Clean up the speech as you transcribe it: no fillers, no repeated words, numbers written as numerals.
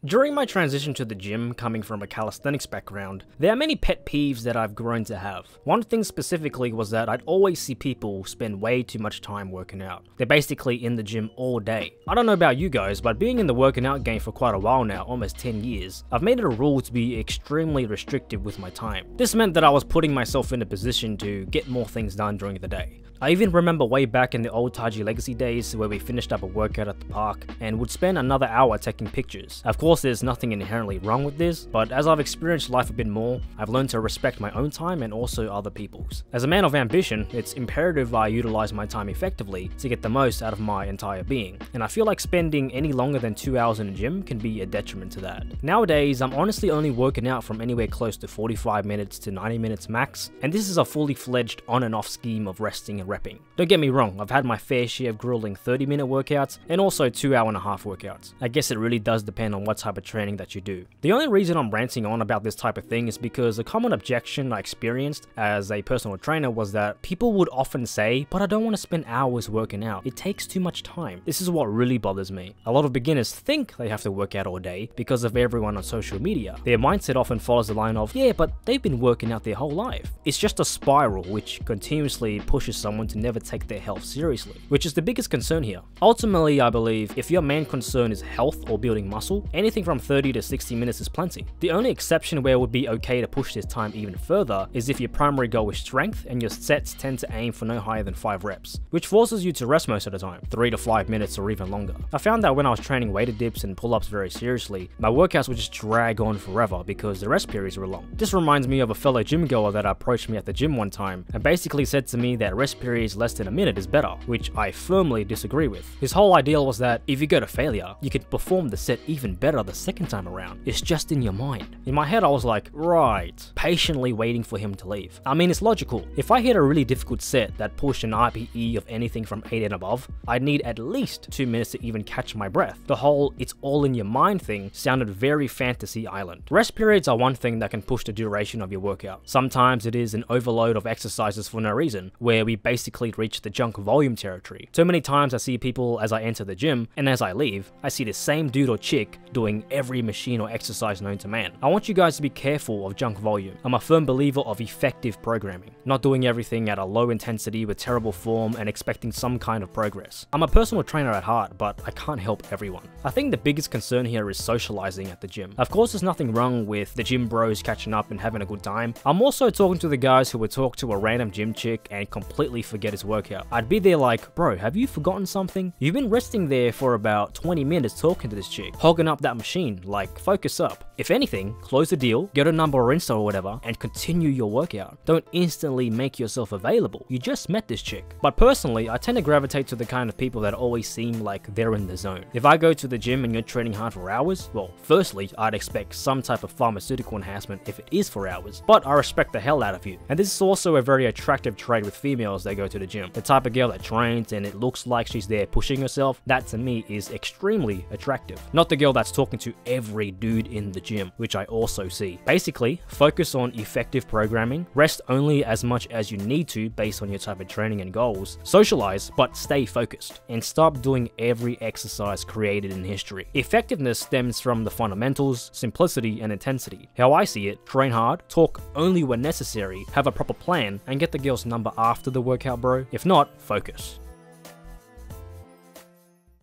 During my transition to the gym, coming from a calisthenics background, there are many pet peeves that I've grown to have. One thing specifically was that I'd always see people spend way too much time working out. They're basically in the gym all day. I don't know about you guys, but being in the working out game for quite a while now, almost 10 years, I've made it a rule to be extremely restrictive with my time. This meant that I was putting myself in a position to get more things done during the day. I even remember way back in the old Taiji Legacy days where we finished up a workout at the park and would spend another hour taking pictures. Of course, there's nothing inherently wrong with this, but as I've experienced life a bit more, I've learned to respect my own time and also other people's. As a man of ambition, it's imperative I utilize my time effectively to get the most out of my entire being, and I feel like spending any longer than 2 hours in the gym can be a detriment to that. Nowadays, I'm honestly only working out from anywhere close to 45 minutes to 90 minutes max, and this is a fully fledged on and off scheme of resting and repping. Don't get me wrong, I've had my fair share of grueling 30-minute workouts and also 2-hour-and-a-half workouts. I guess it really does depend on what type of training that you do. The only reason I'm ranting on about this type of thing is because a common objection I experienced as a personal trainer was that people would often say, but I don't want to spend hours working out, it takes too much time. This is what really bothers me. A lot of beginners think they have to work out all day because of everyone on social media. Their mindset often follows the line of, yeah, but they've been working out their whole life. It's just a spiral which continuously pushes someone to never take their health seriously, which is the biggest concern here. Ultimately, I believe if your main concern is health or building muscle, anything from 30 to 60 minutes is plenty. The only exception where it would be okay to push this time even further is if your primary goal is strength and your sets tend to aim for no higher than 5 reps, which forces you to rest most of the time, 3 to 5 minutes or even longer. I found that when I was training weighted dips and pull-ups very seriously, my workouts would just drag on forever because the rest periods were long. This reminds me of a fellow gym goer that approached me at the gym one time and basically said to me that rest periods less than a minute is better, which I firmly disagree with. His whole ideal was that if you go to failure, you could perform the set even better the second time around. It's just in your mind. In my head, I was like, right, patiently waiting for him to leave. I mean, it's logical. If I hit a really difficult set that pushed an RPE of anything from 8 and above, I'd need at least 2 minutes to even catch my breath. The whole it's all in your mind thing sounded very fantasy island. Rest periods are one thing that can push the duration of your workout. Sometimes it is an overload of exercises for no reason, where we basically reach the junk volume territory. So many times I see people as I enter the gym, and as I leave, I see the same dude or chick doing every machine or exercise known to man. I want you guys to be careful of junk volume. I'm a firm believer of effective programming, not doing everything at a low intensity with terrible form and expecting some kind of progress. I'm a personal trainer at heart, but I can't help everyone. I think the biggest concern here is socializing at the gym. Of course, there's nothing wrong with the gym bros catching up and having a good time. I'm also talking to the guys who would talk to a random gym chick and completely forget his workout. I'd be there like, bro, have you forgotten something? You've been resting there for about 20 minutes talking to this chick, hogging up that machine, like focus up. If anything, close the deal, get a number or Insta or whatever, and continue your workout. Don't instantly make yourself available. You just met this chick. But personally, I tend to gravitate to the kind of people that always seem like they're in the zone. If I go to the gym and you're training hard for hours, well, firstly, I'd expect some type of pharmaceutical enhancement if it is for hours, but I respect the hell out of you. And this is also a very attractive trait with females that go to the gym. The type of girl that trains and it looks like she's there pushing herself, that to me is extremely attractive. Not the girl that's talking to every dude in the gym, which I also see. Basically, focus on effective programming, rest only as much as you need to based on your type of training and goals, socialize but stay focused, and stop doing every exercise created in history. Effectiveness stems from the fundamentals, simplicity, and intensity. How I see it, train hard, talk only when necessary, have a proper plan, and get the girl's number after the workout, bro. If not, focus.